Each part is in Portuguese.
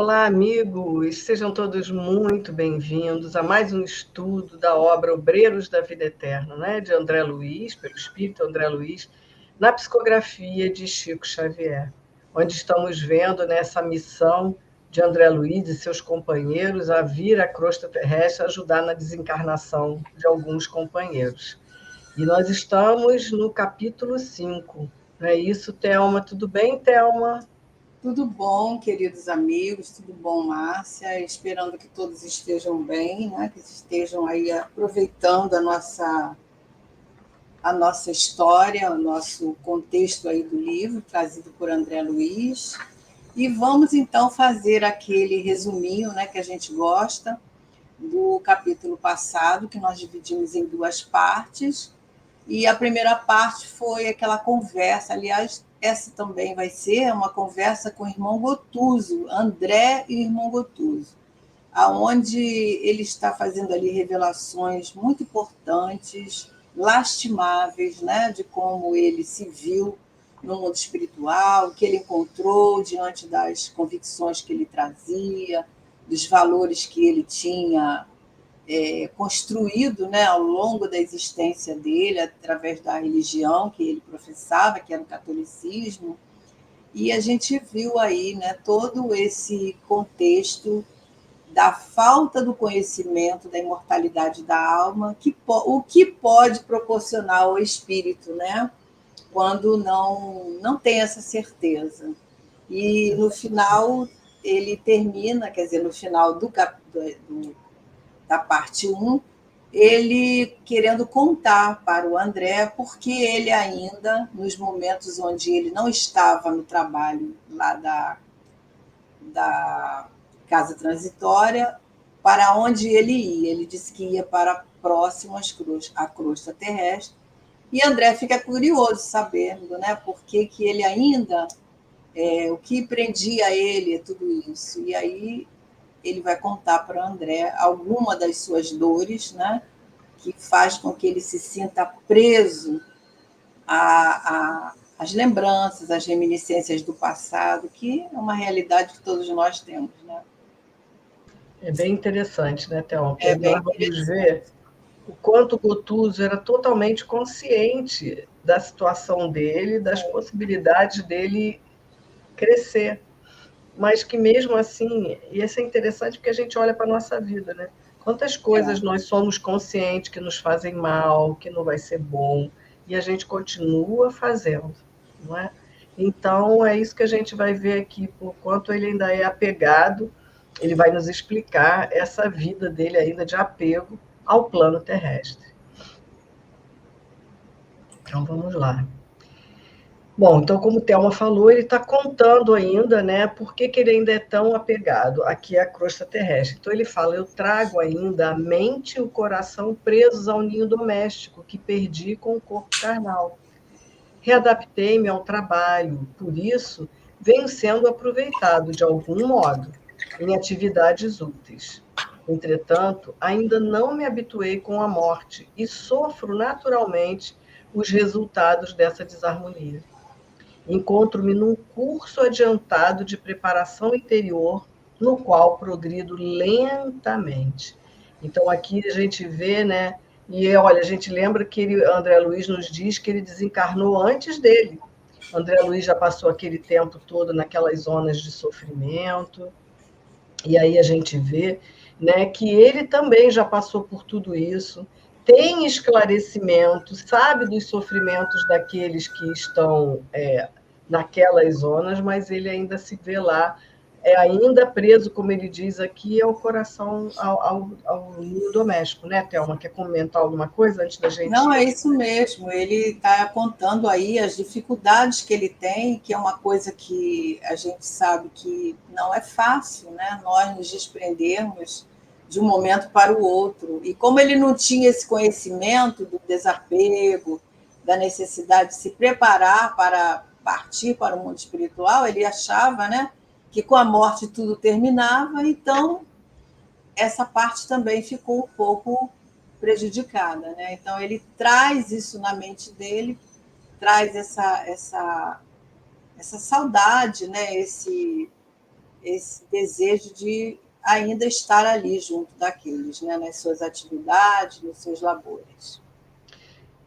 Olá, amigos! Sejam todos muito bem-vindos a mais um estudo da obra Obreiros da Vida Eterna, né? De André Luiz, pelo Espírito André Luiz, na psicografia de Chico Xavier, onde estamos vendo nessa missão de André Luiz e seus companheiros a vir à crosta terrestre ajudar na desencarnação de alguns companheiros. E nós estamos no capítulo 5. Não é isso, Thelma? Tudo bem, Thelma? Tudo bom, queridos amigos, tudo bom, Márcia? Esperando que todos estejam bem, né? Que estejam aí aproveitando a nossa história, o nosso contexto aí do livro, trazido por André Luiz. E vamos, então, fazer aquele resuminho, né, que a gente gosta, do capítulo passado, que nós dividimos em duas partes. E a primeira parte foi aquela conversa, aliás, essa também vai ser uma conversa com o irmão Gotuso, André e o irmão Gotuso, aonde ele está fazendo ali revelações muito importantes, lastimáveis, né, de como ele se viu no mundo espiritual, o que ele encontrou diante das convicções que ele trazia, dos valores que ele tinha construído, né, ao longo da existência dele, através da religião que ele professava, que era o catolicismo, e a gente viu aí, né, todo esse contexto da falta do conhecimento da imortalidade da alma, o que pode proporcionar ao espírito, né, quando não tem essa certeza. E no final ele termina, quer dizer, no final da parte 1, ele querendo contar para o André porque ele ainda, nos momentos onde ele não estava no trabalho lá da casa transitória, para onde ele ia. Ele disse que ia para próximo à crosta terrestre. E André fica curioso sabendo, né, por que ele ainda, o que prendia ele, tudo isso. E aí ele vai contar para André alguma das suas dores, né, que faz com que ele se sinta preso às lembranças, às reminiscências do passado, que é uma realidade que todos nós temos, né? É bem interessante, né, Thelma? Porque É bem nós vamos ver interessante. o quanto o Gotuso era totalmente consciente da situação dele, das possibilidades dele crescer, mas que mesmo assim, e isso é interessante porque a gente olha para a nossa vida, né? Quantas coisas É, nós somos conscientes que nos fazem mal, que não vai ser bom, e a gente continua fazendo, não é? Então, é isso que a gente vai ver aqui, por quanto ele ainda é apegado, ele vai nos explicar essa vida dele ainda de apego ao plano terrestre. Então, vamos lá. Bom, então, como o Thelma falou, ele está contando ainda, né, por que ele ainda é tão apegado aqui à crosta terrestre. Então, ele fala: eu trago ainda a mente e o coração presos ao ninho doméstico que perdi com o corpo carnal. Readaptei-me ao trabalho, por isso, venho sendo aproveitado de algum modo em atividades úteis. Entretanto, ainda não me habituei com a morte e sofro naturalmente os resultados dessa desarmonia. Encontro-me num curso adiantado de preparação interior, no qual progrido lentamente. Então, aqui a gente vê, né? E olha, a gente lembra que André Luiz nos diz que ele desencarnou antes dele. André Luiz já passou aquele tempo todo naquelas zonas de sofrimento, e aí a gente vê, né, que ele também já passou por tudo isso, tem esclarecimento, sabe dos sofrimentos daqueles que estão naquelas zonas, mas ele ainda se vê lá, ainda preso, como ele diz aqui, ao coração, ao ninho doméstico, né, Thelma? Quer comentar alguma coisa antes da gente não, é ir? isso mesmo. Ele está contando aí as dificuldades que ele tem, que é uma coisa que a gente sabe que não é fácil, né? Nós nos desprendermos de um momento para o outro. E como ele não tinha esse conhecimento do desapego, da necessidade de se preparar para partir para o mundo espiritual, ele achava, né, que com a morte tudo terminava, então essa parte também ficou um pouco prejudicada, né? Então ele traz isso na mente dele, traz essa saudade, né? esse desejo de ainda estar ali junto daqueles, né, nas suas atividades, nos seus labores.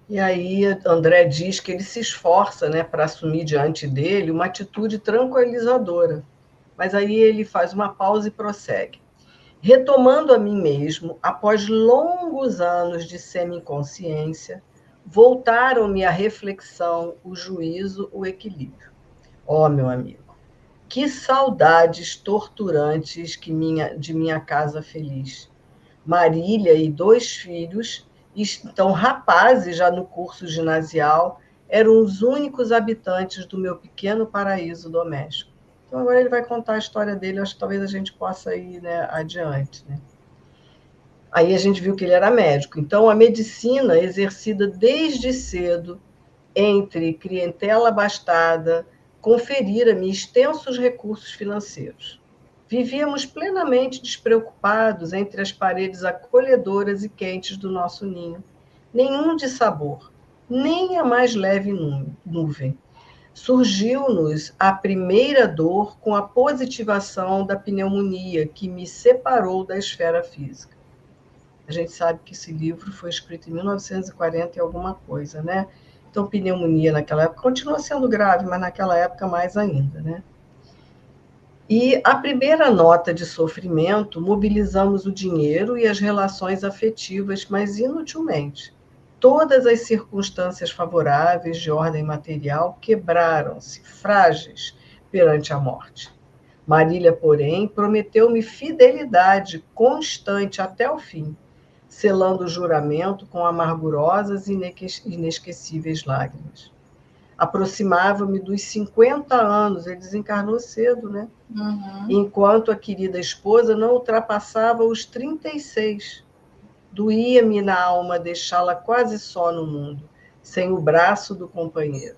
E aí André diz que ele se esforça, né, para assumir diante dele uma atitude tranquilizadora. Mas aí ele faz uma pausa e prossegue. Retomando a mim mesmo, após longos anos de semi-inconsciência, voltaram-me a reflexão, o juízo, o equilíbrio. Ó, meu amigo, que saudades torturantes de minha casa feliz. Marília e 2 filhos, então rapazes já no curso ginasial, eram os únicos habitantes do meu pequeno paraíso doméstico. Então agora ele vai contar a história dele, acho que talvez a gente possa ir, né, adiante, né? Aí a gente viu que ele era médico. Então a medicina exercida desde cedo entre clientela abastada, conferira-me extensos recursos financeiros. Vivíamos plenamente despreocupados entre as paredes acolhedoras e quentes do nosso ninho. Nenhum dissabor, nem a mais leve nuvem. Surgiu-nos a primeira dor com a positivação da pneumonia, que me separou da esfera física. A gente sabe que esse livro foi escrito em 1940 e alguma coisa, né? Então, pneumonia naquela época continua sendo grave, mas naquela época mais ainda, né? E a primeira nota de sofrimento, mobilizamos o dinheiro e as relações afetivas, mas inutilmente. Todas as circunstâncias favoráveis de ordem material quebraram-se, frágeis, perante a morte. Marília, porém, prometeu-me fidelidade constante até o fim, selando o juramento com amargurosas e inesquecíveis lágrimas. Aproximava-me dos 50 anos, ele desencarnou cedo, né? Uhum. Enquanto a querida esposa não ultrapassava os 36. Doía-me na alma deixá-la quase só no mundo, sem o braço do companheiro.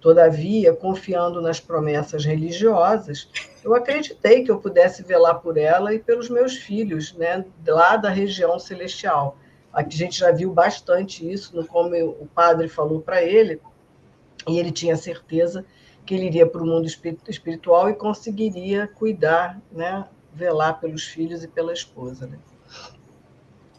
Todavia, confiando nas promessas religiosas, eu acreditei que eu pudesse velar por ela e pelos meus filhos, né, lá da região celestial. Aqui a gente já viu bastante isso, no como o padre falou para ele, e ele tinha certeza que ele iria para o mundo espiritual e conseguiria cuidar, né, velar pelos filhos e pela esposa. Né?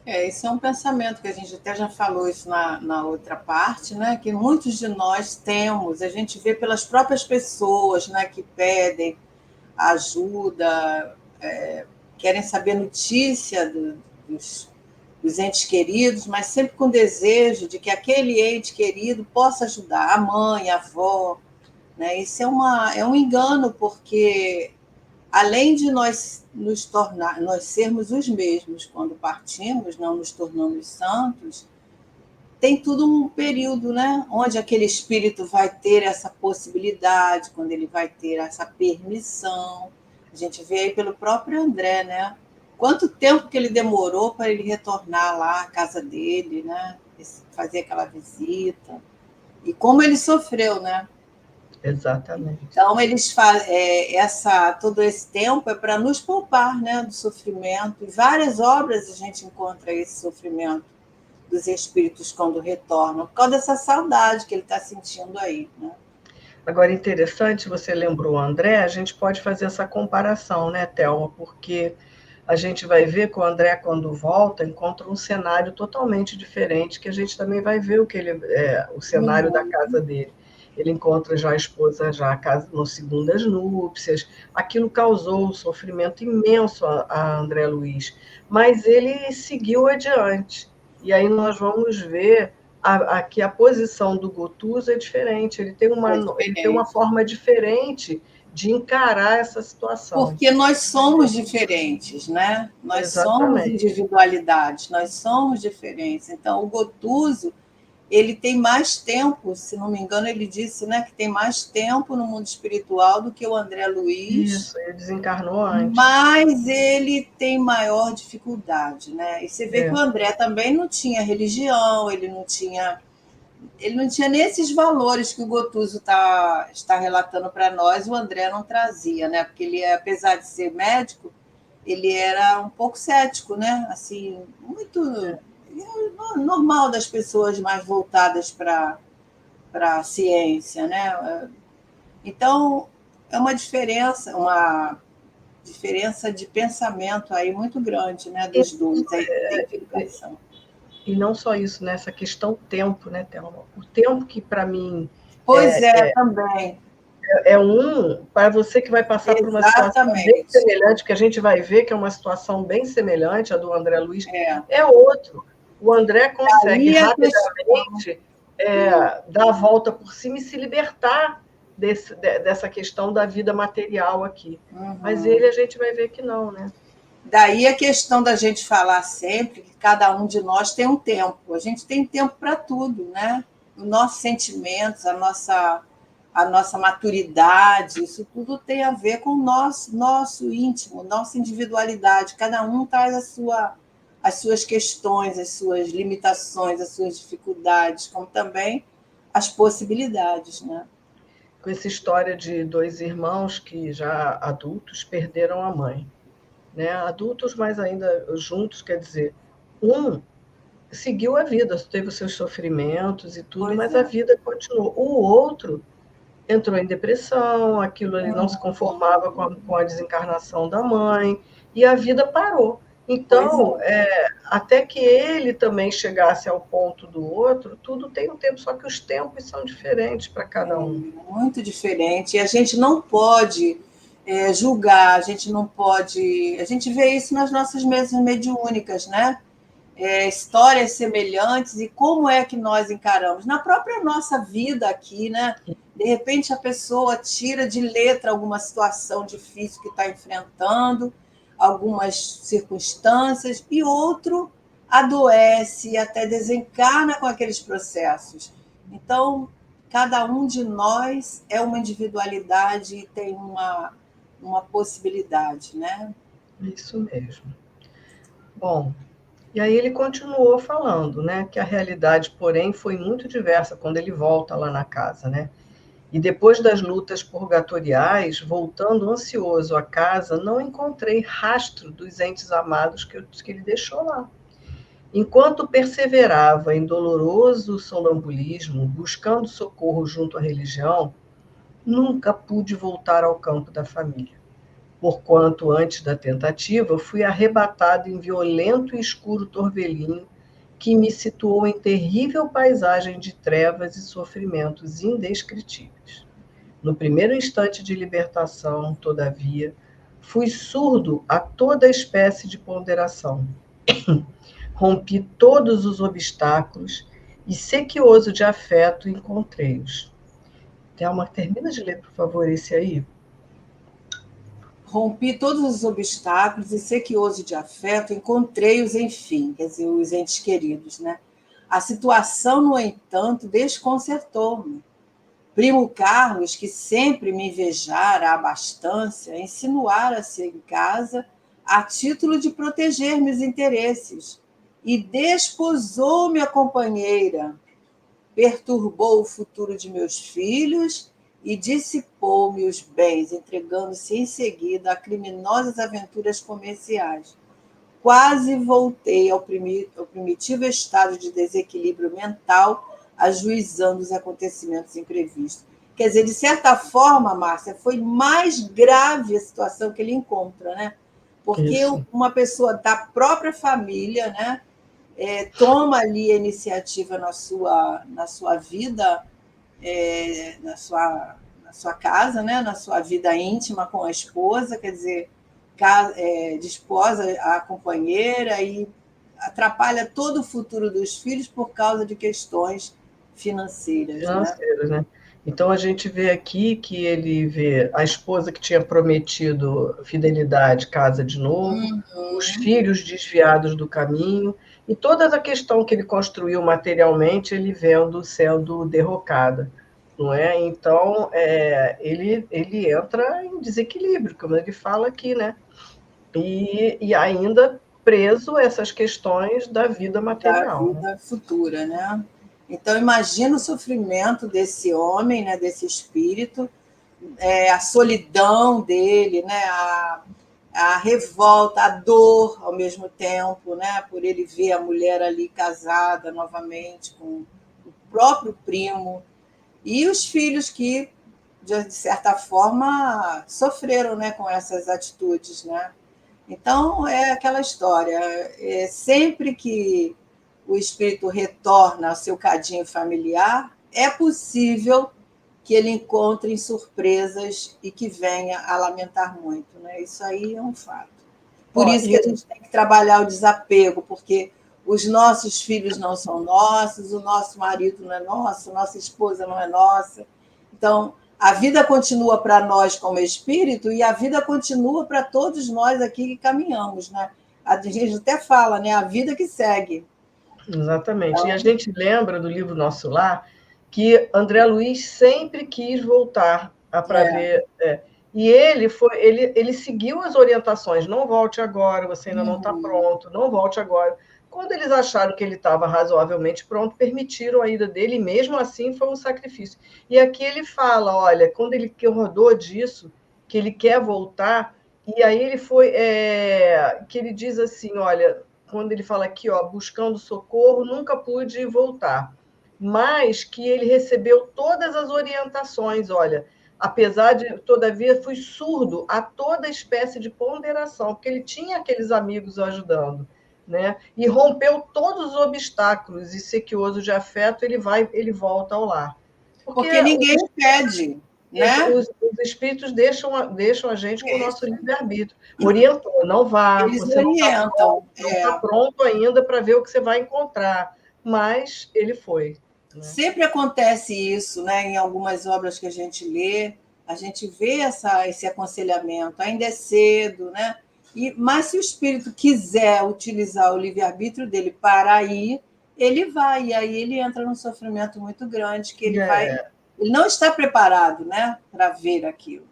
Esse é um pensamento que a gente até já falou isso na outra parte, né? Que muitos de nós temos, a gente vê pelas próprias pessoas, né? Que pedem ajuda, querem saber notícia dos entes queridos, mas sempre com desejo de que aquele ente querido possa ajudar, a mãe, a avó, né? Isso é um engano, porque além de nós sermos os mesmos quando partimos, não nos tornamos santos, tem tudo um período, né, onde aquele espírito vai ter essa possibilidade, quando ele vai ter essa permissão. A gente vê aí pelo próprio André, né? Quanto tempo que ele demorou para ele retornar lá à casa dele, né? Fazer aquela visita. E como ele sofreu, né? Exatamente. Então, eles todo esse tempo é para nos poupar, né, do sofrimento. Em várias obras a gente encontra esse sofrimento dos espíritos quando retornam, por causa dessa saudade que ele está sentindo aí. Né? Agora, interessante, você lembrou o André, a gente pode fazer essa comparação, né, Thelma? Porque a gente vai ver que o André, quando volta, encontra um cenário totalmente diferente, que a gente também vai ver o cenário da casa dele. Ele encontra já a esposa já no segundas núpcias. Aquilo causou um sofrimento imenso a André Luiz, mas ele seguiu adiante. E aí nós vamos ver que a posição do Gotuso é diferente. Ele tem uma forma diferente de encarar essa situação. Porque nós somos diferentes, né? Nós somos individualidades, nós somos diferentes. Então, o Gotuso, ele tem mais tempo, se não me engano, ele disse, né, que tem mais tempo no mundo espiritual do que o André Luiz. Isso, ele desencarnou antes. Mas ele tem maior dificuldade, né? E você vê que o André também não tinha religião, ele não tinha nesses valores que o Gotuso está relatando para nós, o André não trazia, né? Porque ele, apesar de ser médico, ele era um pouco cético, né? Assim, muito normal das pessoas mais voltadas para a ciência, né? Então, é uma diferença, diferença de pensamento aí muito grande, né, dos dois, a identificação. E não só isso, né? Essa questão tempo, né, Thelma? O tempo que, para mim, Pois é, também. Para você que vai passar por uma situação bem Exatamente. semelhante, que a gente vai ver que é uma situação bem semelhante à do André Luiz, É. é outro. O André consegue Aí a rapidamente dar a volta por cima e se libertar dessa questão da vida material aqui. Mas ele, a gente vai ver que não, né? Daí a questão da gente falar sempre que cada um de nós tem um tempo. A gente tem tempo para tudo, né? Os nossos sentimentos, a nossa maturidade, isso tudo tem a ver com o nosso íntimo, nossa individualidade. Cada um traz as suas questões, as suas limitações, as suas dificuldades, como também as possibilidades, né? Com essa história de dois irmãos que já adultos perderam a mãe, né? Adultos, mas ainda juntos, quer dizer, um seguiu a vida, teve os seus sofrimentos e tudo, mas a vida continuou. O outro entrou em depressão, aquilo ali não se conformava com a desencarnação da mãe, e a vida parou. Então, até que ele também chegasse ao ponto do outro, tudo tem um tempo, só que os tempos são diferentes para cada um. Muito diferente. E a gente não pode julgar, a gente não pode. A gente vê isso nas nossas mesas mediúnicas, né? Histórias semelhantes e como é que nós encaramos. Na própria nossa vida aqui, né? De repente a pessoa tira de letra alguma situação difícil que está enfrentando, algumas circunstâncias, e outro adoece e até desencarna com aqueles processos. Então, cada um de nós é uma individualidade e tem uma possibilidade, né? Isso mesmo. Bom, e aí ele continuou falando, né, que a realidade, porém, foi muito diversa quando ele volta lá na casa, né? E depois das lutas purgatoriais, voltando ansioso à casa, não encontrei rastro dos entes amados que ele deixou lá. Enquanto perseverava em doloroso sonambulismo, buscando socorro junto à religião, nunca pude voltar ao campo da família. Porquanto, antes da tentativa, fui arrebatado em violento e escuro torvelinho que me situou em terrível paisagem de trevas e sofrimentos indescritíveis. No primeiro instante de libertação, todavia, fui surdo a toda espécie de ponderação. Rompi todos os obstáculos e, sequioso de afeto, encontrei-os. Thelma, termina de ler, por favor, esse aí. Rompi todos os obstáculos e, sequioso de afeto, encontrei-os, enfim, quer dizer, os entes queridos, né? A situação, no entanto, desconcertou-me. Primo Carlos, que sempre me invejara a abastança, insinuara-se em casa a título de proteger meus interesses e desposou-me a companheira, perturbou o futuro de meus filhos e dissipou-me os bens, entregando-se em seguida a criminosas aventuras comerciais. Quase voltei ao primitivo estado de desequilíbrio mental, ajuizando os acontecimentos imprevistos. Quer dizer, de certa forma, Márcia, foi mais grave a situação que ele encontra, né? Porque Isso. uma pessoa da própria família, né, toma ali a iniciativa na sua vida, na sua casa, né, na sua vida íntima com a esposa, quer dizer, desposa a companheira e atrapalha todo o futuro dos filhos por causa de questões financeiras, né? Né? Então a gente vê aqui que ele vê a esposa que tinha prometido fidelidade, casa de novo, os filhos desviados do caminho, e toda a questão que ele construiu materialmente, ele vendo sendo derrocada. Não é? Então, ele entra em desequilíbrio, como ele fala aqui, né? E ainda preso a essas questões da vida Da material. vida futura, né? Então, imagina o sofrimento desse homem, né, desse espírito, a solidão dele, né, a revolta, a dor ao mesmo tempo, né, por ele ver a mulher ali casada novamente com o próprio primo, e os filhos que de certa forma, sofreram, né, com essas atitudes, né? Então, é aquela história. Sempre que o espírito retorna ao seu cadinho familiar, é possível que ele encontre surpresas e que venha a lamentar muito, né? Isso aí é um fato. Por Ó, isso que a gente tem que trabalhar o desapego, porque os nossos filhos não são nossos, o nosso marido não é nosso, nossa esposa não é nossa. Então, a vida continua para nós como espírito e a vida continua para todos nós aqui que caminhamos, né? A gente até fala, né? A vida que segue. exatamente. E a Então, gente lembra do livro Nosso Lar que André Luiz sempre quis voltar para é. ver. E ele seguiu as orientações, não volte agora, você ainda não está Uhum. pronto, não volte agora. Quando eles acharam que ele estava razoavelmente pronto, permitiram a ida dele, e mesmo assim foi um sacrifício. E aqui ele fala, olha, quando ele acordou disso, que ele quer voltar, e aí ele foi, que ele diz assim, olha, quando ele fala aqui, ó, buscando socorro, nunca pude voltar, mas que ele recebeu todas as orientações, olha, apesar de, todavia, fui surdo a toda espécie de ponderação, porque ele tinha aqueles amigos ajudando, né? E rompeu todos os obstáculos, e sequioso de afeto, ele volta ao lar. Porque Porque ninguém pede, né? os espíritos deixam a gente com o nosso Deixa. livre-arbítrio. Orientou, não vá, Eles você não está orientam. não tá pronto ainda para ver o que você vai encontrar. Mas ele foi. Né? Sempre acontece isso, né? Em algumas obras que a gente lê, a gente vê esse aconselhamento. Ainda é cedo, né? Mas se o espírito quiser utilizar o livre-arbítrio dele para ir, ele vai, e aí ele entra num sofrimento muito grande, que ele não está preparado, né, para ver aquilo.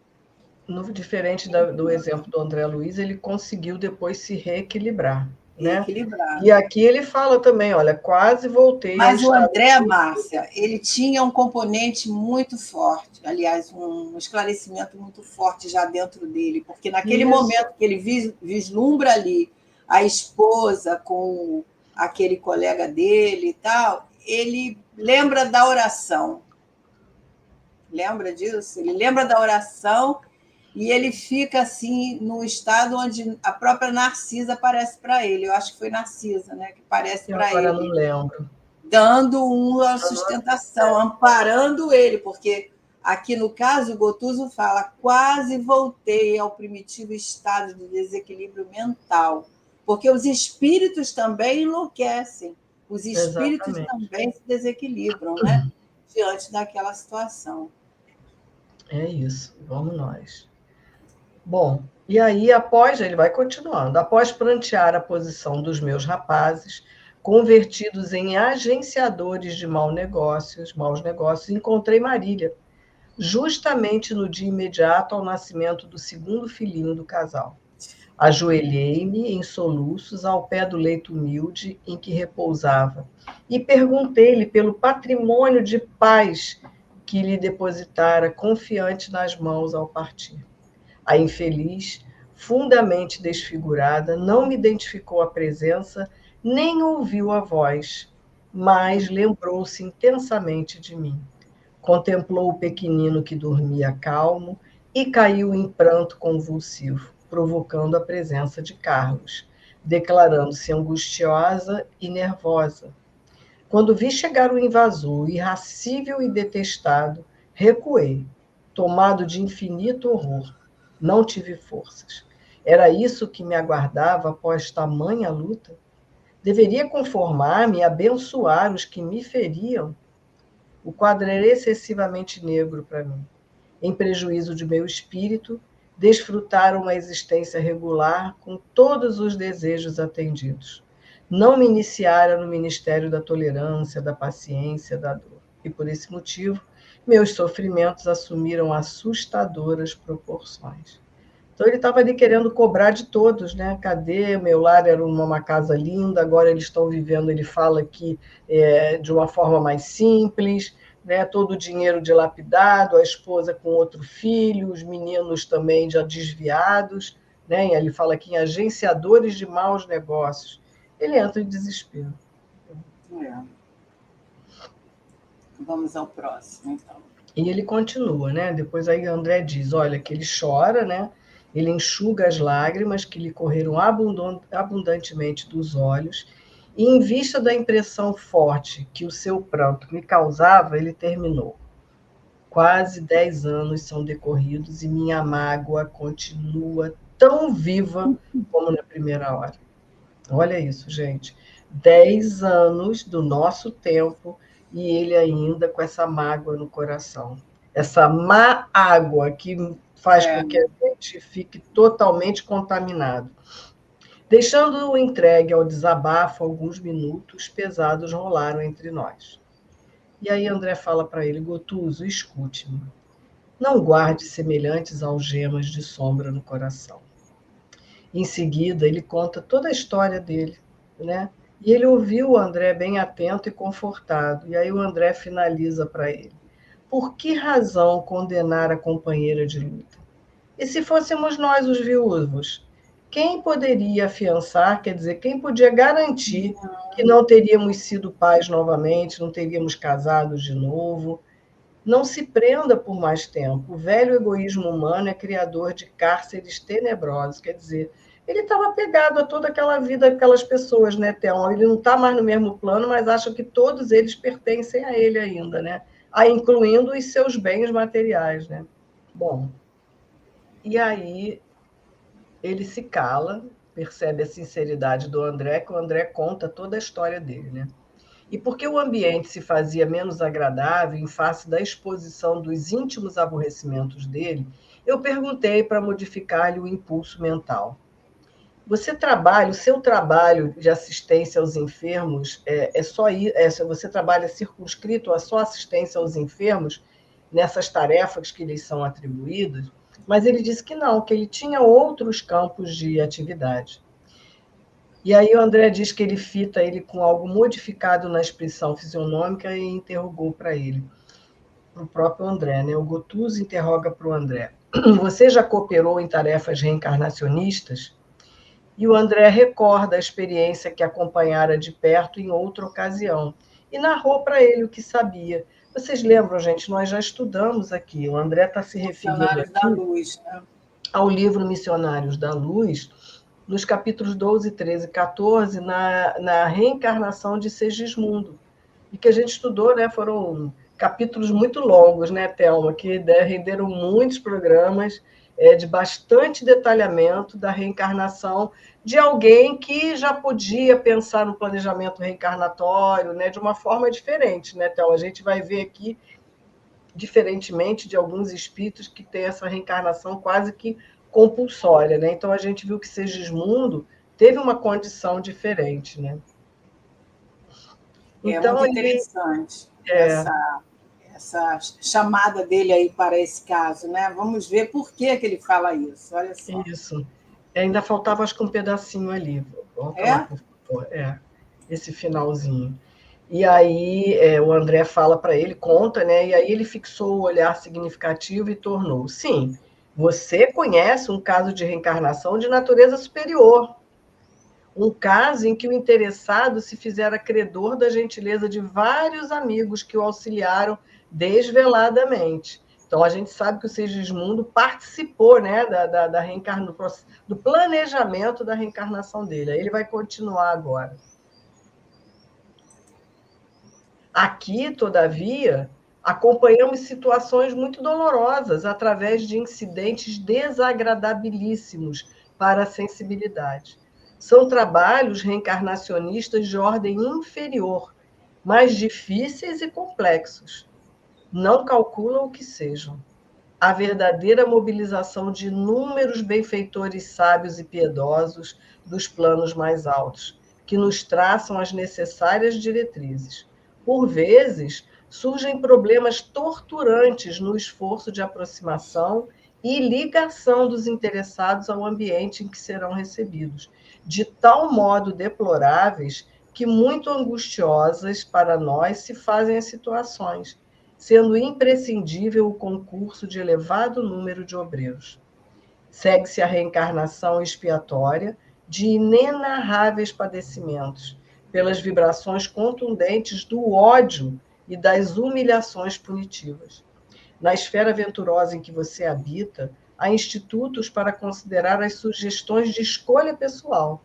Diferente do exemplo do André Luiz, ele conseguiu depois se reequilibrar. Né? Equilibrar. E aqui ele fala também, olha, quase voltei ao Mas o estado. André, Márcia, ele tinha um componente muito forte, aliás, um esclarecimento muito forte já dentro dele, porque naquele Isso. momento que ele vislumbra ali a esposa com aquele colega dele e tal, ele lembra da oração. Lembra disso? Ele lembra da oração e ele fica assim no estado onde a própria Narcisa aparece para ele. Eu acho que foi Narcisa, né, que aparece Eu para agora não ele, lembro. dando uma sustentação, amparando ele, porque aqui no caso o Gotuso fala: quase voltei ao primitivo estado de desequilíbrio mental, porque os espíritos também enlouquecem, os espíritos Exatamente. também se desequilibram, né, diante daquela situação. É isso. Vamos nós. Bom, e aí, ele vai continuando, após prantear a posição dos meus rapazes, convertidos em agenciadores de maus negócios, encontrei Marília, justamente no dia imediato ao nascimento do segundo filhinho do casal. Ajoelhei-me em soluços ao pé do leito humilde em que repousava e perguntei-lhe pelo patrimônio de paz que lhe depositara confiante nas mãos ao partir. A infeliz, fundamente desfigurada, não me identificou a presença, nem ouviu a voz, mas lembrou-se intensamente de mim. Contemplou o pequenino que dormia calmo e caiu em pranto convulsivo, provocando a presença de Carlos, declarando-se angustiosa e nervosa. Quando vi chegar o invasor, irracível e detestado, recuei, tomado de infinito horror. Não tive forças. Era isso que me aguardava após tamanha luta? Deveria conformar-me e abençoar os que me feriam? O quadro era excessivamente negro para mim. Em prejuízo de meu espírito, desfrutar uma existência regular com todos os desejos atendidos. Não me iniciara no ministério da tolerância, da paciência, da dor. E por esse motivo, meus sofrimentos assumiram assustadoras proporções. Então ele estava ali querendo cobrar de todos, né? Cadê? Meu lar era uma casa linda, agora eles estão vivendo, ele fala aqui, de uma forma mais simples, né? Todo o dinheiro dilapidado, a esposa com outro filho, os meninos também já desviados, né? E ele fala aqui em agenciadores de maus negócios. Ele entra em desespero. É. Vamos ao próximo, então. E ele continua, né? Depois aí André diz, olha, que ele chora, né? Ele enxuga as lágrimas que lhe correram abundantemente dos olhos, e em vista da impressão forte que o seu pranto me causava, ele terminou. Quase 10 anos são decorridos e minha mágoa continua tão viva como na primeira hora. Olha isso, gente. 10 anos do nosso tempo e ele ainda com essa mágoa no coração. Essa má água que faz É, com que a gente fique totalmente contaminado. Deixando-o entregue ao desabafo, alguns minutos pesados rolaram entre nós. E aí André fala para ele, Gotuso, escute-me. Não guarde semelhantes algemas de sombra no coração. Em seguida, ele conta toda a história dele, né? E ele ouviu o André bem atento e confortado. E aí o André finaliza para ele. Por que razão condenar a companheira de luta? E se fôssemos nós os viúvos? Quem poderia afiançar, quer dizer, quem podia garantir que não teríamos sido pais novamente, não teríamos casados de novo? Não se prenda por mais tempo. O velho egoísmo humano é criador de cárceres tenebrosos. Quer dizer, ele estava apegado a toda aquela vida daquelas pessoas, né, Thelma? Ele não está mais no mesmo plano, mas acha que todos eles pertencem a ele ainda, né? Incluindo os seus bens materiais, né? Bom, e aí ele se cala, percebe a sinceridade do André, que o André conta toda a história dele, né? E porque o ambiente se fazia menos agradável em face da exposição dos íntimos aborrecimentos dele, eu perguntei para modificar-lhe o impulso mental. Você trabalha, o seu trabalho de assistência aos enfermos é só você trabalha circunscrito a só assistência aos enfermos nessas tarefas que lhes são atribuídas? Mas ele disse que não, que ele tinha outros campos de atividade. E aí o André diz que ele fita ele com algo modificado na expressão fisionômica e interrogou para ele, para o próprio André, né? O Gotuso interroga para o André. Você já cooperou em tarefas reencarnacionistas? E o André recorda a experiência que acompanhara de perto em outra ocasião e narrou para ele o que sabia. Vocês lembram, gente? Nós já estudamos aqui. O André está se referindo Missionários da aqui Luz, né? ao livro Missionários da Luz, nos capítulos 12, 13 e 14, na reencarnação de Segismundo, e que a gente estudou, né? Foram capítulos muito longos, né, Thelma, que renderam muitos programas de bastante detalhamento da reencarnação de alguém que já podia pensar no planejamento reencarnatório, né, de uma forma diferente, né, Thelma? A gente vai ver aqui, diferentemente de alguns espíritos que têm essa reencarnação quase que compulsória, né? Então a gente viu que Segismundo teve uma condição diferente, né? É muito Então ele interessante é, essa chamada dele aí para esse caso, né? Vamos ver por que que ele fala isso. Olha só. isso. Ainda faltava acho que um pedacinho ali. Volta lá, É? por favor. Esse finalzinho. E aí o André fala para ele, conta, né? E aí ele fixou o olhar significativo e tornou: sim, você conhece um caso de reencarnação de natureza superior. Um caso em que o interessado se fizera credor da gentileza de vários amigos que o auxiliaram desveladamente. Então, a gente sabe que o Segismundo participou, né, do planejamento da reencarnação dele. Aí ele vai continuar agora. Aqui, todavia, acompanhamos situações muito dolorosas através de incidentes desagradabilíssimos para a sensibilidade. São trabalhos reencarnacionistas de ordem inferior, mais difíceis e complexos. Não calculam o que sejam. A verdadeira mobilização de inúmeros benfeitores sábios e piedosos dos planos mais altos, que nos traçam as necessárias diretrizes. Por vezes, surgem problemas torturantes no esforço de aproximação e ligação dos interessados ao ambiente em que serão recebidos, de tal modo deploráveis que muito angustiosas para nós se fazem as situações, sendo imprescindível o concurso de elevado número de obreiros. Segue-se a reencarnação expiatória de inenarráveis padecimentos, pelas vibrações contundentes do ódio e das humilhações punitivas. Na esfera venturosa em que você habita, há institutos para considerar as sugestões de escolha pessoal.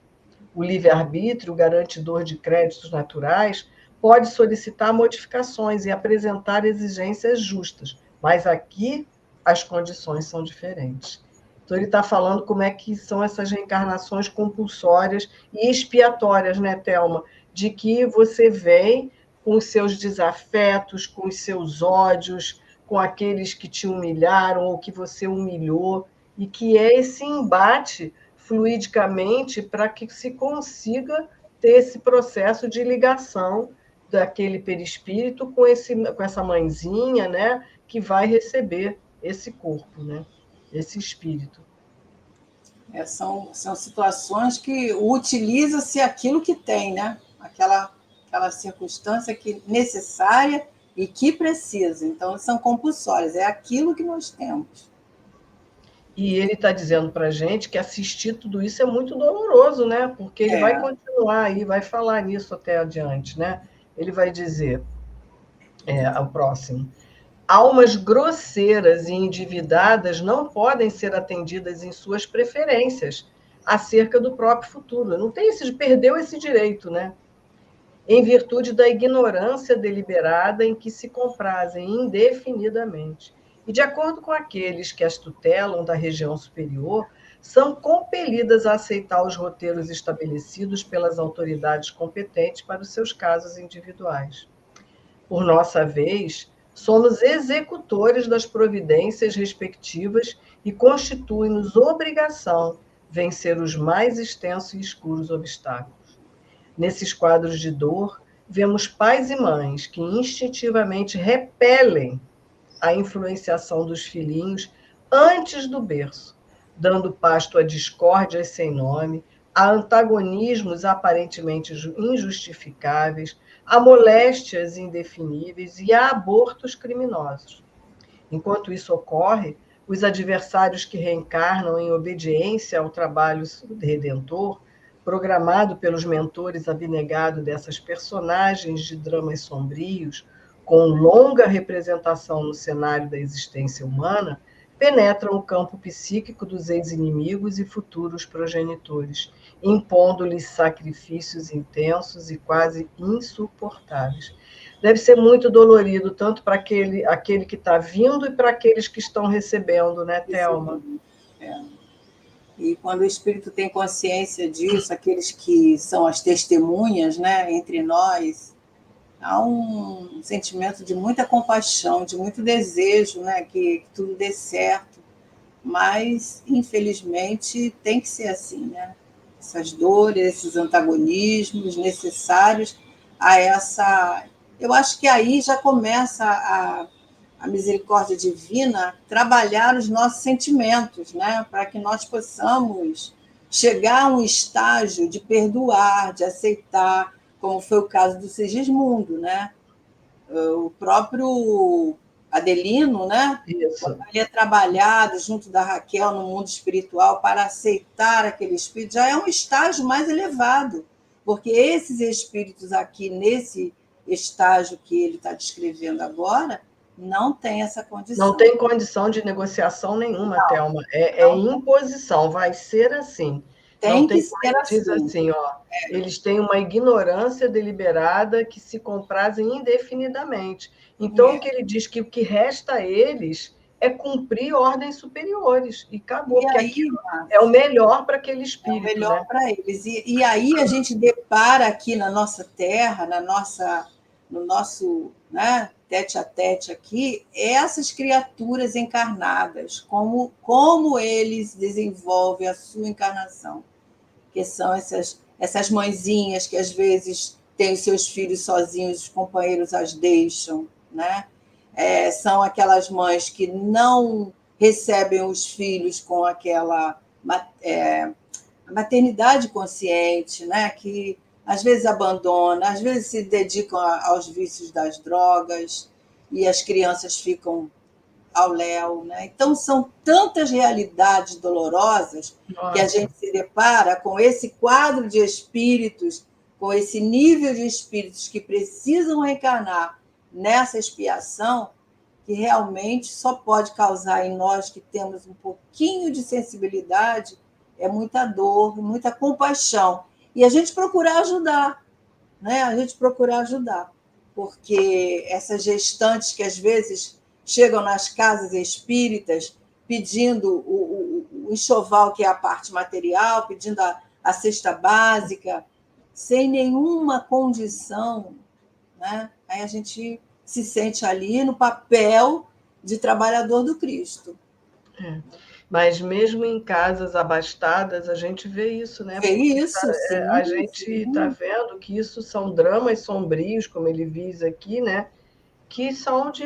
O livre-arbítrio, garantidor de créditos naturais, pode solicitar modificações e apresentar exigências justas, mas aqui as condições são diferentes. Então, ele está falando como é que são essas reencarnações compulsórias e expiatórias, né, Thelma? De que você vem com os seus desafetos, com os seus ódios, com aqueles que te humilharam ou que você humilhou, e que é esse embate fluidicamente para que se consiga ter esse processo de ligação daquele perispírito com essa mãezinha, né, que vai receber esse corpo, né, esse espírito. São situações que utiliza-se aquilo que tem, né? Aquela circunstância que necessária e que precisa. Então, são compulsórias, é aquilo que nós temos. E ele está dizendo para a gente que assistir tudo isso é muito doloroso, né? Porque ele vai continuar aí, vai falar nisso até adiante, né? Ele vai dizer, ao próximo: almas grosseiras e endividadas não podem ser atendidas em suas preferências acerca do próprio futuro. Não tem perdeu esse direito, né? Em virtude da ignorância deliberada em que se comprazem indefinidamente. E, de acordo com aqueles que as tutelam da região superior, são compelidas a aceitar os roteiros estabelecidos pelas autoridades competentes para os seus casos individuais. Por nossa vez, somos executores das providências respectivas e constitui-nos obrigação vencer os mais extensos e escuros obstáculos. Nesses quadros de dor, vemos pais e mães que instintivamente repelem a influenciação dos filhinhos antes do berço, dando pasto a discórdias sem nome, a antagonismos aparentemente injustificáveis, a moléstias indefiníveis e a abortos criminosos. Enquanto isso ocorre, os adversários que reencarnam em obediência ao trabalho redentor, programado pelos mentores abnegados dessas personagens de dramas sombrios, com longa representação no cenário da existência humana, penetram o campo psíquico dos ex-inimigos e futuros progenitores, impondo-lhes sacrifícios intensos e quase insuportáveis. Deve ser muito dolorido, tanto para aquele que está vindo e para aqueles que estão recebendo, né, Thelma? E quando o espírito tem consciência disso, aqueles que são as testemunhas, né, entre nós, há um sentimento de muita compaixão, de muito desejo, né, que tudo dê certo, mas, infelizmente, tem que ser assim, né? Essas dores, esses antagonismos necessários a essa... Eu acho que aí já começa a misericórdia divina trabalhar os nossos sentimentos, né? Para que nós possamos chegar a um estágio de perdoar, de aceitar, como foi o caso do Sigismundo, né? O próprio Adelino, né? Isso. Quando ele é trabalhado junto da Raquel no mundo espiritual para aceitar aquele espírito, já é um estágio mais elevado, porque esses espíritos aqui, nesse estágio que ele está descrevendo agora, não tem essa condição. Não tem condição de negociação nenhuma, não, Thelma. É imposição, vai ser assim. Tem que ser assim. Diz assim, ó, eles têm uma ignorância deliberada que se comprazem indefinidamente. Então, o que ele diz que o que resta a eles é cumprir ordens superiores. E acabou, porque aí, aquilo é o melhor para aquele espírito. É o melhor, né, para eles. E aí a gente depara aqui na nossa terra, no nosso, né, tete a tete aqui, essas criaturas encarnadas, como eles desenvolvem a sua encarnação, que são essas mãezinhas que às vezes têm os seus filhos sozinhos, os companheiros as deixam, né? São aquelas mães que não recebem os filhos com aquela maternidade consciente, né? Que às vezes abandona, às vezes se dedicam aos vícios das drogas e as crianças ficam ao léu, né? Então, são tantas realidades dolorosas que a gente se depara com esse quadro de espíritos, com esse nível de espíritos que precisam reencarnar nessa expiação, que realmente só pode causar em nós que temos um pouquinho de sensibilidade é muita dor, muita compaixão. E a gente procurar ajudar, né? A gente procurar ajudar, porque essas gestantes que às vezes chegam nas casas espíritas pedindo o enxoval, que é a parte material, pedindo a cesta básica, sem nenhuma condição, né? Aí a gente se sente ali no papel de trabalhador do Cristo. É. Mas mesmo em casas abastadas, a gente vê isso, né? É Porque isso, sim, a gente está sim. vendo que isso são dramas sombrios, como ele diz aqui, né? Que são de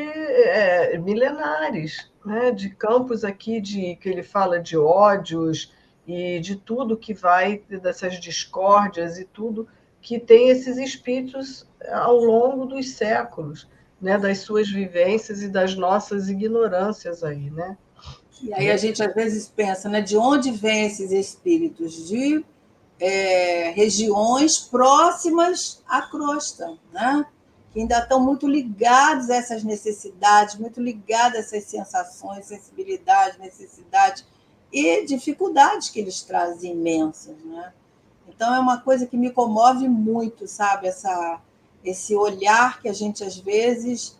milenares, né? De campos aqui que ele fala de ódios e de tudo que vai dessas discórdias e tudo que tem esses espíritos ao longo dos séculos, né? Das suas vivências e das nossas ignorâncias aí, né? E aí a gente às vezes pensa, né, de onde vêm esses espíritos? De regiões próximas à crosta, né? Que ainda estão muito ligados a essas necessidades, muito ligados a essas sensações, sensibilidade, necessidade e dificuldades que eles trazem imensas, né? Então é uma coisa que me comove muito, sabe? Esse olhar que a gente às vezes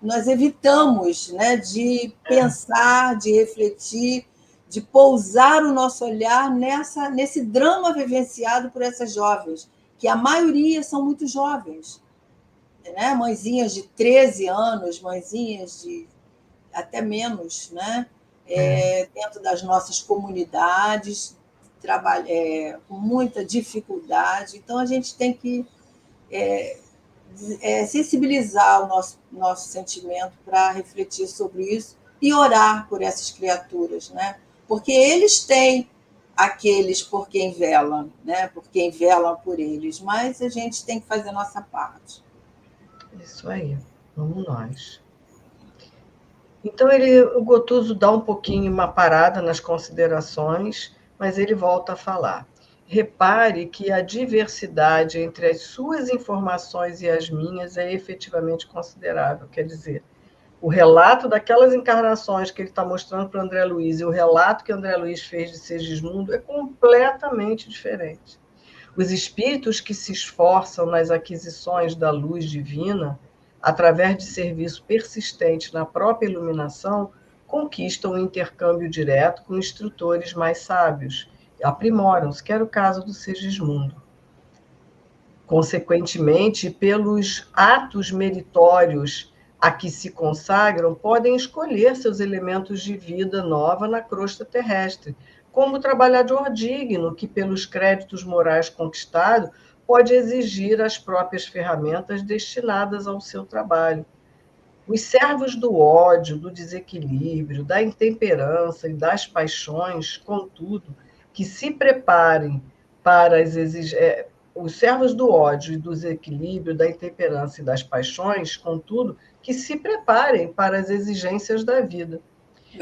nós evitamos, né, de pensar, de refletir, de pousar o nosso olhar nesse drama vivenciado por essas jovens, que a maioria são muito jovens, né? Mãezinhas de 13 anos, mãezinhas de até menos, né? Dentro das nossas comunidades, com muita dificuldade. Então, a gente tem que sensibilizar o nosso sentimento para refletir sobre isso e orar por essas criaturas, né? Porque eles têm aqueles por quem velam, né? Por quem velam por eles, mas a gente tem que fazer a nossa parte. Isso aí, vamos nós. Então, o Gotuso dá um pouquinho uma parada nas considerações, mas ele volta a falar. Repare que a diversidade entre as suas informações e as minhas é efetivamente considerável. Quer dizer, o relato daquelas encarnações que ele está mostrando para o André Luiz e o relato que o André Luiz fez de Segismundo é completamente diferente. Os espíritos que se esforçam nas aquisições da luz divina, através de serviço persistente na própria iluminação, conquistam o intercâmbio direto com instrutores mais sábios, aprimoram-se, que era o caso do Segismundo. Consequentemente, pelos atos meritórios a que se consagram, podem escolher seus elementos de vida nova na crosta terrestre, como o trabalhador digno, que, pelos créditos morais conquistados, pode exigir as próprias ferramentas destinadas ao seu trabalho. Os servos do ódio, do desequilíbrio, da intemperança e das paixões, contudo, que se preparem para as exigências. Os servos do ódio e do desequilíbrio, da intemperança e das paixões, contudo, que se preparem para as exigências da vida.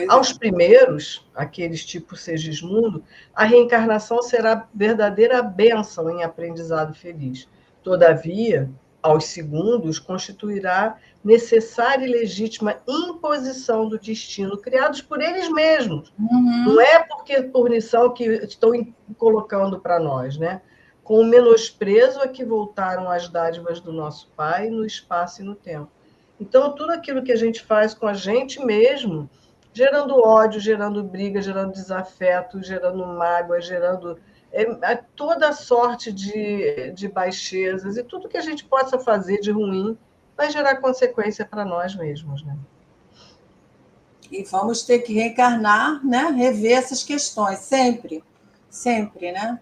Aos primeiros, aqueles tipo Segismundo, a reencarnação será verdadeira bênção em aprendizado feliz. Todavia, aos segundos, constituirá necessária e legítima imposição do destino, criados por eles mesmos. Não é porque por missão que estão colocando para nós, né? Com o menosprezo a que voltaram as dádivas do nosso Pai no espaço e no tempo. Então, tudo aquilo que a gente faz com a gente mesmo, gerando ódio, gerando briga, gerando desafeto, gerando mágoa, gerando toda sorte de baixezas e tudo que a gente possa fazer de ruim vai gerar consequência para nós mesmos, né? E vamos ter que reencarnar, né? Rever essas questões, sempre, sempre, né?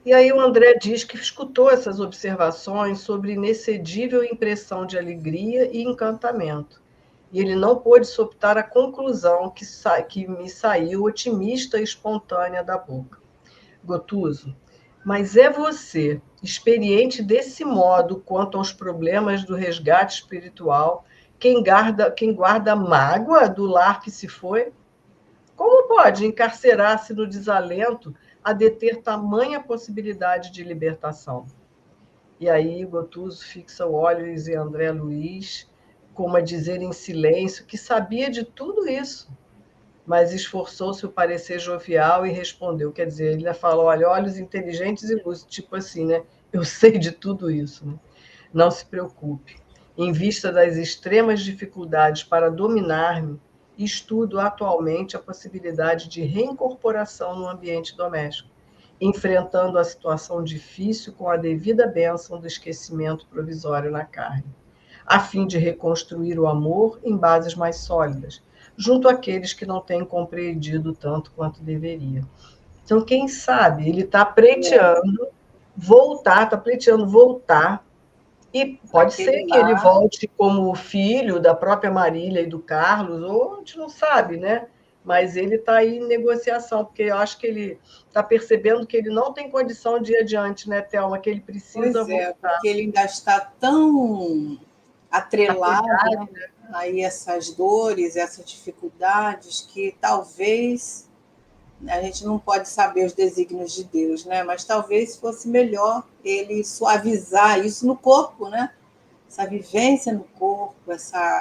E aí o André diz que escutou essas observações sobre inexcedível impressão de alegria e encantamento. E ele não pôde soltar a conclusão que me saiu otimista e espontânea da boca. Gotuso, mas é você, experiente desse modo quanto aos problemas do resgate espiritual, quem guarda mágoa do lar que se foi? Como pode encarcerar-se no desalento a deter tamanha possibilidade de libertação? E aí Gotuso fixa o olhos em André Luiz, como a dizer em silêncio que sabia de tudo isso, mas esforçou-se o parecer jovial e respondeu. Quer dizer, ele ainda fala, olha, olhos inteligentes e lúcidos, tipo assim, né? Eu sei de tudo isso, né? Não se preocupe. Em vista das extremas dificuldades para dominar-me, estudo atualmente a possibilidade de reincorporação no ambiente doméstico, enfrentando a situação difícil com a devida bênção do esquecimento provisório na carne, a fim de reconstruir o amor em bases mais sólidas, junto àqueles que não têm compreendido tanto quanto deveria. Então, quem sabe, ele está pleiteando voltar, e pode ser Aquele que ele lá. volte como filho da própria Marília e do Carlos, ou a gente não sabe, né? Mas ele está aí em negociação, porque eu acho que ele está percebendo que ele não tem condição de ir adiante, né, Thelma? Que ele precisa Pois é, voltar. porque ele ainda está tão atrelado, Apegado. né, aí essas dores, essas dificuldades, que talvez a gente não pode saber os desígnios de Deus, né? Mas talvez fosse melhor ele suavizar isso no corpo, né? Essa vivência no corpo,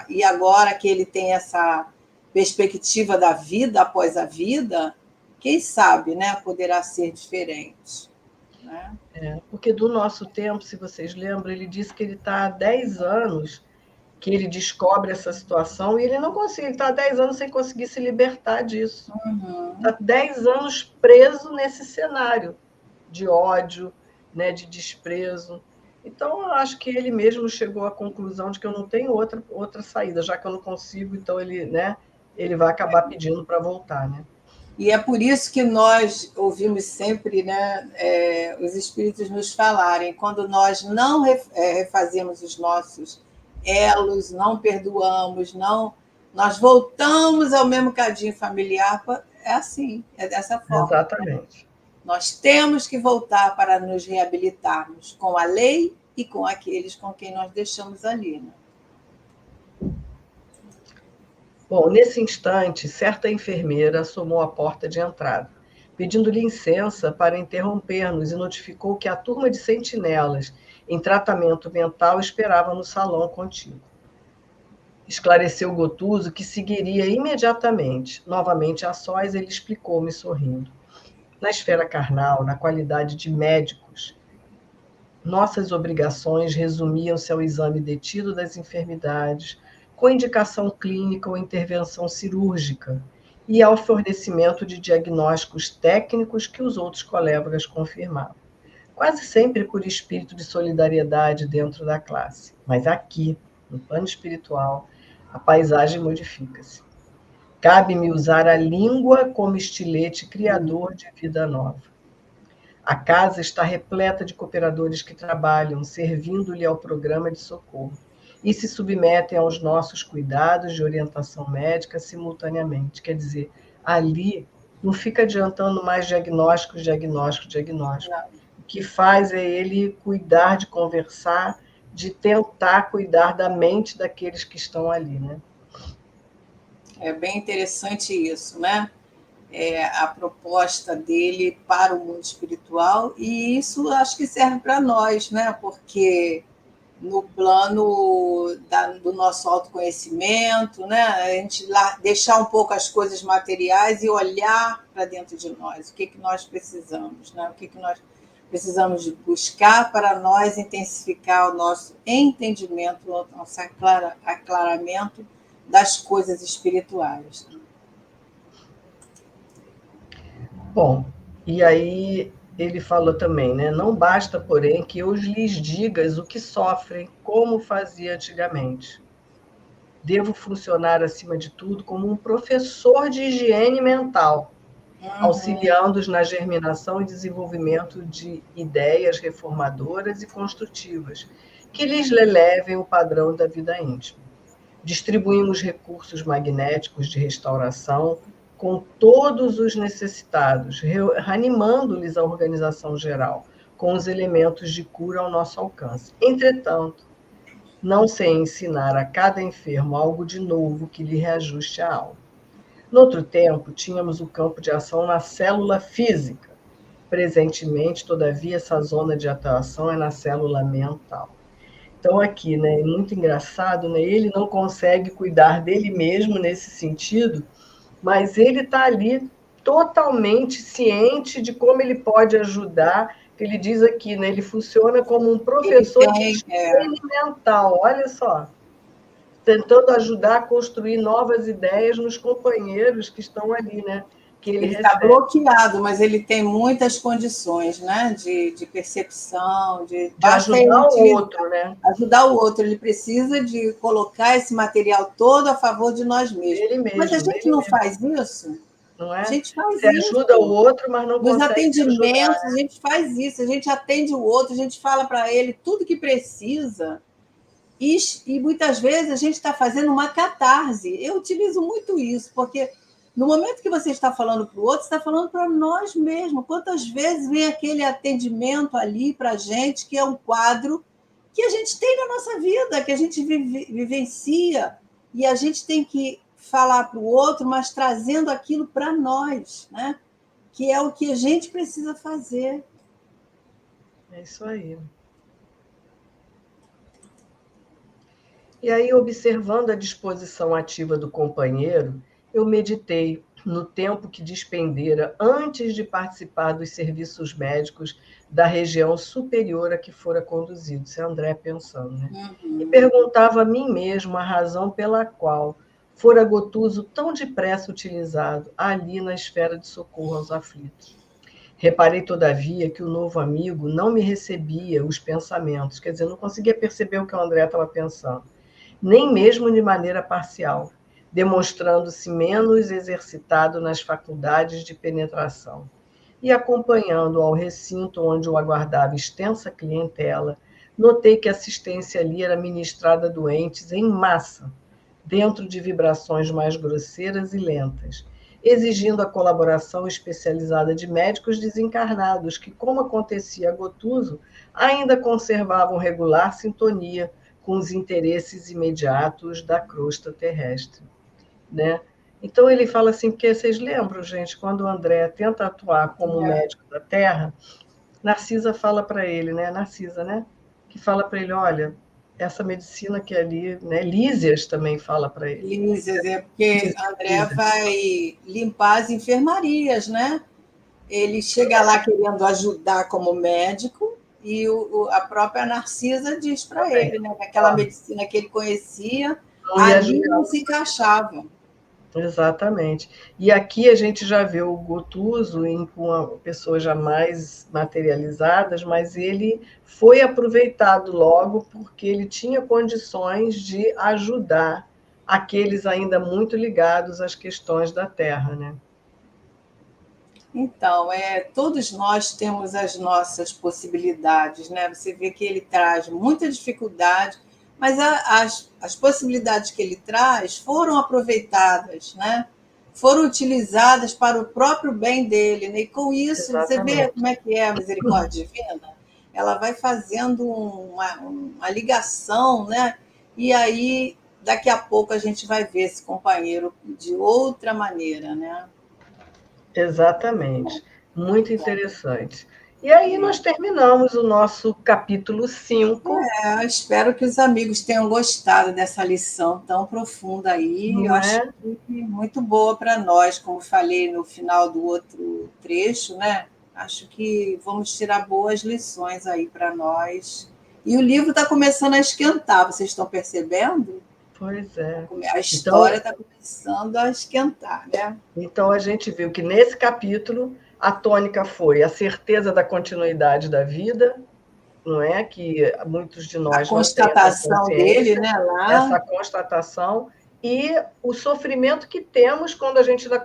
e agora que ele tem essa perspectiva da vida após a vida, quem sabe, né? Poderá ser diferente, né? Porque do nosso tempo, se vocês lembram, ele disse que ele está há 10 anos que ele descobre essa situação e ele não consegue, ele está há 10 anos sem conseguir se libertar disso. Uhum. Está 10 anos preso nesse cenário de ódio, né, de desprezo. Então, eu acho que ele mesmo chegou à conclusão de que eu não tenho outra saída, já que eu não consigo, então ele, né, ele vai acabar pedindo para voltar, né? E é por isso que nós ouvimos sempre, né, os espíritos nos falarem, quando nós não refazemos os nossos elos, não perdoamos, não, nós voltamos ao mesmo cadinho familiar, é assim, é dessa forma. Exatamente. Nós temos que voltar para nos reabilitarmos com a lei e com aqueles com quem nós deixamos ali. Né? Bom, nesse instante, certa enfermeira assomou à porta de entrada, pedindo licença para interromper-nos e notificou que a turma de sentinelas em tratamento mental esperava no salão contíguo. Esclareceu Gotuso que seguiria imediatamente. Novamente a sós, ele explicou-me sorrindo. Na esfera carnal, na qualidade de médicos, nossas obrigações resumiam-se ao exame detido das enfermidades, com indicação clínica ou intervenção cirúrgica, e ao fornecimento de diagnósticos técnicos que os outros colegas confirmavam. Quase sempre por espírito de solidariedade dentro da classe. Mas aqui, no plano espiritual, a paisagem modifica-se. Cabe-me usar a língua como estilete criador de vida nova. A casa está repleta de cooperadores que trabalham, servindo-lhe ao programa de socorro, e se submetem aos nossos cuidados de orientação médica simultaneamente. Quer dizer, ali não fica adiantando mais diagnóstico. O que faz é ele cuidar de conversar, de tentar cuidar da mente daqueles que estão ali, né? É bem interessante isso, né? A proposta dele para o mundo espiritual, e isso acho que serve para nós, né? Porque no plano do nosso autoconhecimento, né? A gente deixar um pouco as coisas materiais e olhar para dentro de nós, o que nós precisamos, né? O que nós precisamos de buscar para nós intensificar o nosso entendimento, o nosso aclaramento das coisas espirituais. Bom, e aí ele falou também, né? Não basta, porém, que eu lhes digas o que sofrem, como fazia antigamente. Devo funcionar, acima de tudo, como um professor de higiene mental, auxiliando-os na germinação e desenvolvimento de ideias reformadoras e construtivas, que lhes levem o padrão da vida íntima. Distribuímos recursos magnéticos de restauração com todos os necessitados, reanimando-lhes a organização geral, com os elementos de cura ao nosso alcance. Entretanto, não sei ensinar a cada enfermo algo de novo que lhe reajuste a alma. Noutro tempo, tínhamos o campo de ação na célula física, Presentemente, todavia, essa zona de atuação é na célula mental. Então, aqui, né, é muito engraçado, né, ele não consegue cuidar dele mesmo nesse sentido, mas ele está ali totalmente ciente de como ele pode ajudar. Ele diz aqui, né, ele funciona como um professor de experimental, olha só, tentando ajudar a construir novas ideias nos companheiros que estão ali, né? Que ele está bloqueado, mas ele tem muitas condições, né? De percepção, de ajudar o outro, né? Ajudar o outro. Ele precisa de colocar esse material todo a favor de nós mesmos. Ele mesmo, mas a gente não faz isso. Não é? A gente faz Você isso. ajuda o outro, mas não Nos consegue atendimentos, ajudar, né? a gente faz isso. A gente atende o outro, a gente fala para ele tudo que precisa. E muitas vezes a gente está fazendo uma catarse. Eu utilizo muito isso, porque no momento que você está falando para o outro, você está falando para nós mesmos. Quantas vezes vem aquele atendimento ali para a gente, que é um quadro que a gente tem na nossa vida, que a gente vivencia, e a gente tem que falar para o outro, mas trazendo aquilo para nós, né? Que é o que a gente precisa fazer. É isso aí. E aí, observando a disposição ativa do companheiro, eu meditei no tempo que despendera antes de participar dos serviços médicos da região superior a que fora conduzido. Isso é André pensando, né? E perguntava a mim mesmo a razão pela qual fora Gotuso tão depressa utilizado ali na esfera de socorro aos aflitos. Reparei, todavia, que o novo amigo não me recebia os pensamentos, quer dizer, não conseguia perceber o que o André estava pensando, nem mesmo de maneira parcial, demonstrando-se menos exercitado nas faculdades de penetração. E acompanhando ao recinto onde o aguardava extensa clientela, notei que a assistência ali era ministrada a doentes em massa, dentro de vibrações mais grosseiras e lentas, exigindo a colaboração especializada de médicos desencarnados que, como acontecia a Gotuso, ainda conservavam regular sintonia com os interesses imediatos da crosta terrestre, né? Então ele fala assim, porque vocês lembram, gente, quando o André tenta atuar como médico da Terra, Narcisa fala para ele, né? Narcisa, né? Que fala para ele, olha, essa medicina que é ali, né? Lísias também fala para ele. Lísias, é porque André vai limpar as enfermarias, né? Ele chega lá querendo ajudar como médico e a própria Narcisa diz para ele, né, que aquela medicina que ele conhecia ali não se encaixava. Exatamente. E aqui a gente já vê o Gotuso com pessoas já mais materializadas, mas ele foi aproveitado logo porque ele tinha condições de ajudar aqueles ainda muito ligados às questões da Terra, né? Então, todos nós temos as nossas possibilidades, né? Você vê que ele traz muita dificuldade, mas as possibilidades que ele traz foram aproveitadas, né? Foram utilizadas para o próprio bem dele, né? E com isso, Exatamente. Você vê como é que é a misericórdia divina? Ela vai fazendo uma ligação, né? E aí, daqui a pouco, a gente vai ver esse companheiro de outra maneira, né? Exatamente. Muito interessante. E aí nós terminamos o nosso capítulo 5. Espero que os amigos tenham gostado dessa lição tão profunda aí. Eu acho que muito boa para nós, como falei no final do outro trecho, né? Acho que vamos tirar boas lições aí para nós. E o livro está começando a esquentar, vocês estão percebendo? Pois é. A história está começando a esquentar, né? Então a gente viu que nesse capítulo a tônica foi a certeza da continuidade da vida, não é? Que muitos de nós a constatação dele, né? Lá. Essa constatação e o sofrimento que temos quando a gente ainda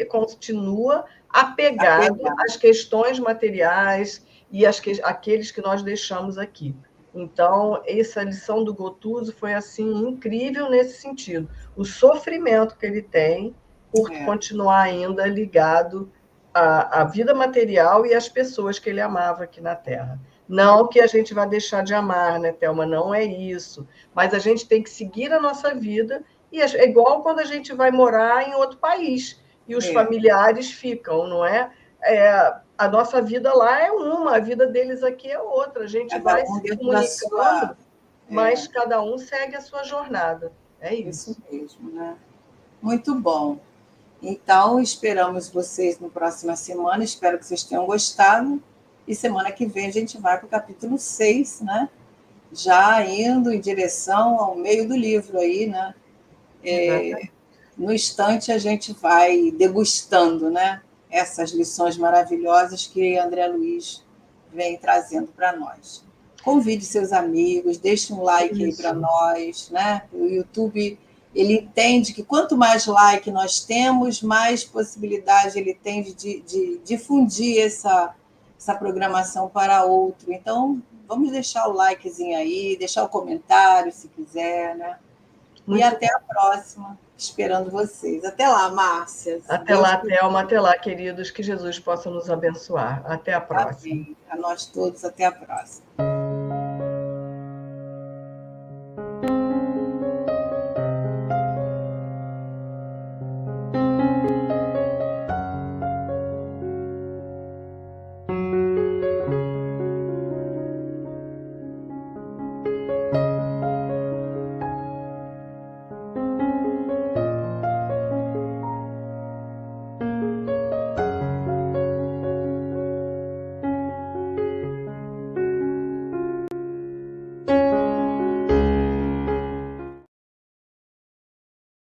continua apegado às questões materiais e aqueles que nós deixamos aqui. Então, essa lição do Gotuso foi assim incrível nesse sentido. O sofrimento que ele tem por continuar ainda ligado à vida material e às pessoas que ele amava aqui na Terra. Não que a gente vai deixar de amar, né, Thelma? Não é isso. Mas a gente tem que seguir a nossa vida, e é igual quando a gente vai morar em outro país e os familiares ficam, não é? a nossa vida lá é uma, a vida deles aqui é outra. A gente vai se comunicando, mas cada um segue a sua jornada. É isso. Isso mesmo, né? Muito bom. Então, esperamos vocês na próxima semana. Espero que vocês tenham gostado. E semana que vem a gente vai para o capítulo 6, né? Já indo em direção ao meio do livro aí, né? No instante a gente vai degustando, né? Essas lições maravilhosas que André Luiz vem trazendo para nós. Convide seus amigos, deixe um like aí para nós, né? O YouTube, ele entende que quanto mais like nós temos, mais possibilidade ele tem de difundir essa programação para outro. Então, vamos deixar o likezinho aí, deixar o comentário, se quiser, né? E até a próxima, esperando vocês. Até lá, Márcia. Até lá, Thelma, até lá, queridos, que Jesus possa nos abençoar. Até a próxima. Amém. A nós todos, até a próxima.